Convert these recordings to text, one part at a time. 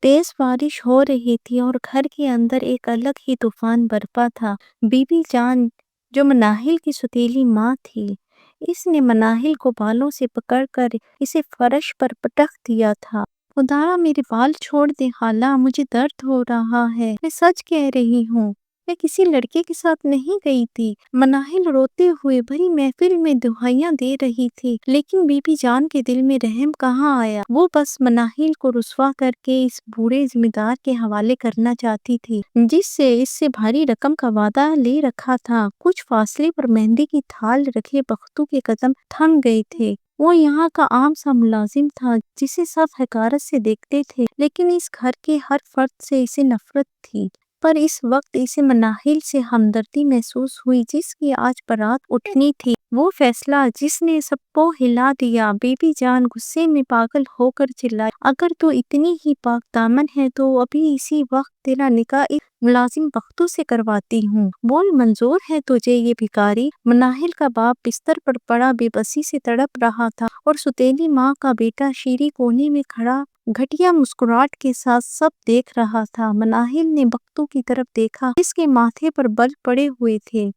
तेज बारिश हो रही थी और घर के अंदर एक अलग ही तूफान बरपा था। बीबी जान, जो मनाहिल की सौतेली माँ थी, इसने मनाहिल को बालों से पकड़कर इसे फर्श पर पटक दिया था। खुदारा मेरे बाल छोड़ दे खाला, मुझे दर्द हो रहा है, मैं सच कह रही हूँ, मैं किसी लड़के के साथ नहीं गई थी। मनाहिल रोते हुए भरी महफिल में दुहाइयां दे रही थी, लेकिन बीबी जान के दिल में रहम कहाँ आया। वो बस मनाहिल को रुस्वा करके इस बूढ़े जिम्मेदार के हवाले करना चाहती थी, जिससे इससे भारी रकम का वादा ले रखा था। कुछ फासले पर मेहंदी की थाल रखे बख्तू के कदम थम गए थे। वो यहाँ का आम सा मुलाजिम था, जिसे सब हकारत से देखते थे, लेकिन इस घर के हर फर्द से इसे नफरत थी। पर इस वक्त इसे मनाहिल से हमदर्दी महसूस हुई, जिसकी आज बारात उठनी थी। वो फैसला जिसने सबको हिला दिया। बेबी जान गुस्से में पागल होकर चिल्लाई, अगर तू इतनी ही पाक दामन है तो अभी इसी वक्त तेरा निकाह इस मुलाजिम बख्तू से करवाती हूँ। बोल, मंजूर है तुझे ये भिखारी? मनाहिल का बाप बिस्तर पर पड़ा बेबसी से तड़प रहा था और सुतेली माँ का बेटा शीरी कोने में खड़ा घटिया मुस्कुराहट के साथ सब देख रहा था। मनाहिल ने बख्तू की तरफ देखा, जिसके माथे पर बल पड़े हुए थे।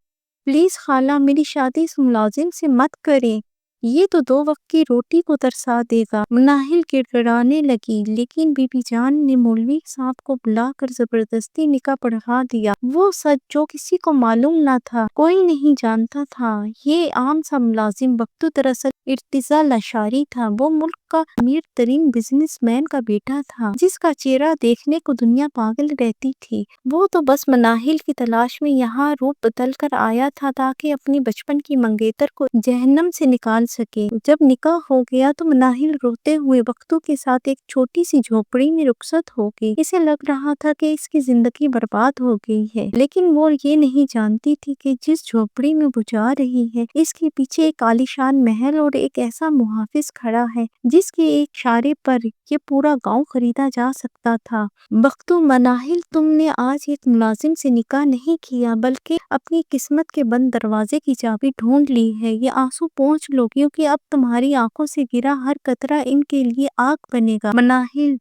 प्लीज खाला, मेरी शादी इस मुलाजिम से मत करें, ये तो 2 वक्त की रोटी को तरसा देगा। मनाहिल गिड़गिड़ाने लगी, लेकिन बीबी जान ने मौलवी साहब को बुलाकर जबरदस्ती निकाह पढ़ा दिया। वो सच जो किसी को मालूम न था, कोई नहीं जानता था। ये आम सा मुलाजिम बख्तू दरअसल इर्तिजा लशारी था। वो मुल्क का अमीर तरीन बिजनेसमैन का बेटा था, जिसका चेहरा देखने को दुनिया पागल रहती थी। वो तो बस मनाहिल की तलाश में यहाँ रूप बदल कर आया था, ताकि अपनी बचपन की मंगेतर को जहन्नम से निकाल सके। जब निकाह हो गया तो मनाहिल रोते हुए बख्तू के साथ एक छोटी सी झोपड़ी में रुखसत हो गई। इसे लग रहा था कि इसकी जिंदगी बर्बाद हो गई है, लेकिन वो ये नहीं जानती थी कि जिस झोपड़ी में वो जा रही है, इसके पीछे एक आलीशान महल और एक ऐसा मुहाफिज खड़ा है, जिसके एक इशारे पर ये पूरा गांव खरीदा जा सकता था। बख्तू, मनाहिल, तुमने आज एक मुलाजिम से निकाह नहीं किया, बल्कि अपनी किस्मत के बंद दरवाजे की चाबी ढूंढ ली है। ये आंसू पोंछ लो, क्योंकि अब तुम्हारी आंखों से गिरा हर कतरा इनके लिए आग बनेगा। मनाहिल,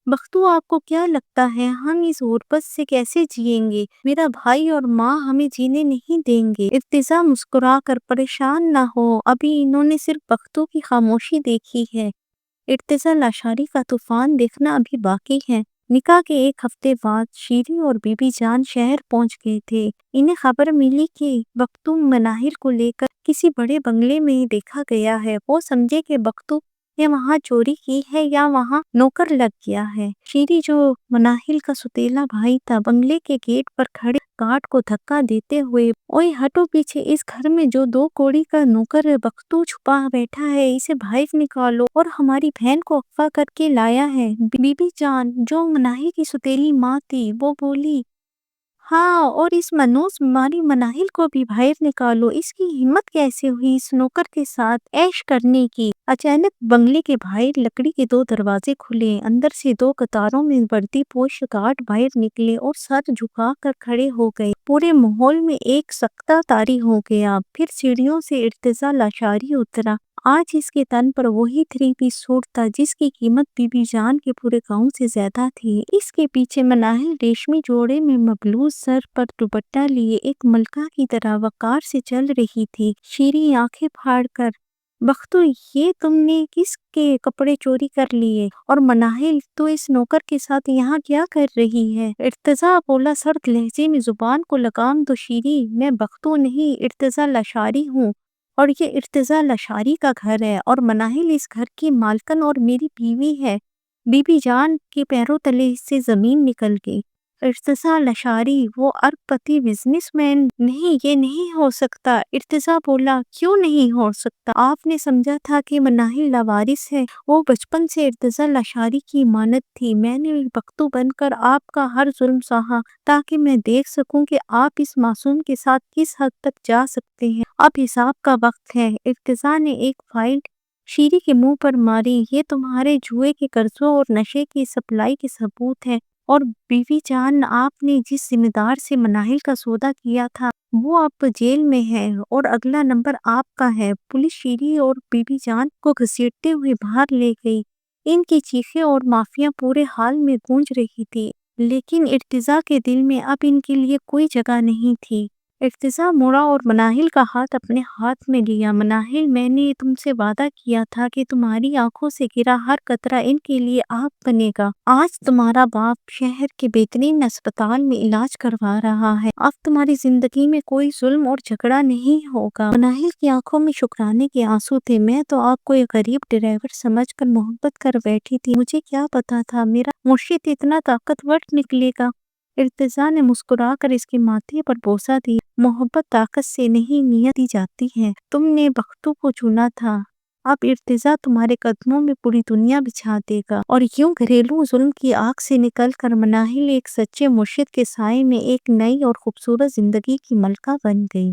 बख्तू, आपको क्या लगता है हम इस गुर्बत से कैसे जिएंगे? मेरा भाई और माँ हमें जीने नहीं देंगे। इर्तिजा मुस्कुरा कर, परेशान ना हो, अभी इन्होंने सिर्फ बख्तू की खामोशी देखी है, इर्तिजा लाशारी का तूफान देखना अभी बाकी है। निकाह के 1 हफ्ते बाद शीरी और बीबी जान शहर पहुंच गए थे। इन्हें खबर मिली कि बख्तू मनाहिल को लेकर किसी बड़े बंगले में देखा गया है। वो समझे कि बख्तू ने वहां चोरी की है या वहां नौकर लग गया है। शीरी, जो मनाहिल का सुतेला भाई था, बंगले के गेट पर खड़े गार्ड को धक्का देते हुए, ओए हटो पीछे, इस घर में जो 2 कौड़ी का नौकर बख्तू छुपा बैठा है, इसे बाहर निकालो, और हमारी बहन को अगवा करके लाया है। बीबी जान, जो मनाहिल की सुतेली माँ थी, वो बोली, हाँ, और इस मनूस बीमारी मनाहिल को भी बाहर निकालो। इसकी हिम्मत कैसे हुई इस नौकर के साथ ऐश करने की? अचानक बंगले के बाहर लकड़ी के 2 दरवाजे खुले। अंदर से 2 कतारों में वर्दी पोश गार्ड बाहर निकले और सर झुका कर खड़े हो गए। पूरे माहौल में एक सख्ता तारी हो गया। फिर सीढ़ियों से इर्तिजा लाशारी उतरा। आज इसके तन पर वही 3 पीस सूट था, जिसकी कीमत बीबी जान के पूरे गांव से ज्यादा थी। इसके पीछे मनाहिल रेशमी जोड़े में मबलूस, सर पर दुपट्टा लिए एक मलका की तरह वकार से चल रही थी। शीरी आंखें फाड़ कर, बख्तू, ये तुमने किसके कपड़े चोरी कर लिए? और मनाहिल, तो इस नौकर के साथ यहाँ क्या कर रही है? इर्तिजा बोला सर्द लहजे में, जुबान को लगाम दो शीरी, मैं बख्तू नहीं, इर्तिजा लाशारी हूँ, और ये इर्तिजा लाशारी का घर है, और मनाहिल इस घर की मालकन और मेरी बीवी है। बीबी जान के पैरों तले से जमीन निकल गई। इर्तिजा लाशारी, वो अरबपति बिजनेसमैन? नहीं, ये नहीं हो सकता। इर्तिजा बोला, क्यों नहीं हो सकता? आपने समझा था कि मनाहिल लावारिस है। वो बचपन से इर्तिजा लाशारी की इमानत थी। मैंने बख्तू बनकर आपका हर जुल्म सहा, ताकि मैं देख सकूं कि आप इस मासूम के साथ किस हद तक जा सकते हैं। अब हिसाब का वक्त है। इर्तिजा ने एक फाइल शीरी के मुंह पर मारी। ये तुम्हारे जुए के कर्जों और नशे की सप्लाई के सबूत है। और बीवी जान, आपने जिस जिम्मेदार से मनाहिल का सौदा किया था, वो अब जेल में है, और अगला नंबर आपका है। पुलिस शीरी और बीबी जान को घसीटते हुए बाहर ले गई। ان کی چیخیں اور معافیاں پورے حال میں گونج رہی تھی، لیکن ارتضیٰ کے دل میں اب ان کے لیے کوئی جگہ نہیں تھی۔ ارتضیٰ مڑا اور مناہل کا ہاتھ اپنے ہاتھ میں لیا۔ مناہل، میں نے تم سے وعدہ کیا تھا کہ تمہاری آنکھوں سے گرا ہر قطرہ ان کے لیے آگ بنے گا۔ آج تمہارا باپ شہر کے بہترین اسپتال میں علاج کروا رہا ہے۔ اب تمہاری زندگی میں کوئی ظلم اور جھگڑا نہیں ہوگا۔ مناہل کی آنکھوں میں شکرانے کے آنسو تھے۔ میں تو آپ کو ایک غریب ڈرائیور سمجھ کر محبت کر بیٹھی تھی، مجھے کیا پتا تھا میرا مرشد اتنا طاقتور نکلے گا۔ ارتضیٰ نے مسکرا کر اس کے ماتھے پر بوسہ دیا۔ محبت طاقت سے نہیں، نیت دی جاتی ہے۔ تم نے بختو کو چنا تھا، اب ارتضیٰ تمہارے قدموں میں پوری دنیا بچھا دے گا۔ اور یوں گھریلو ظلم کی آگ سے نکل کر مناہل ایک سچے مرشد کے سائے میں ایک نئی اور خوبصورت زندگی کی ملکہ بن گئی۔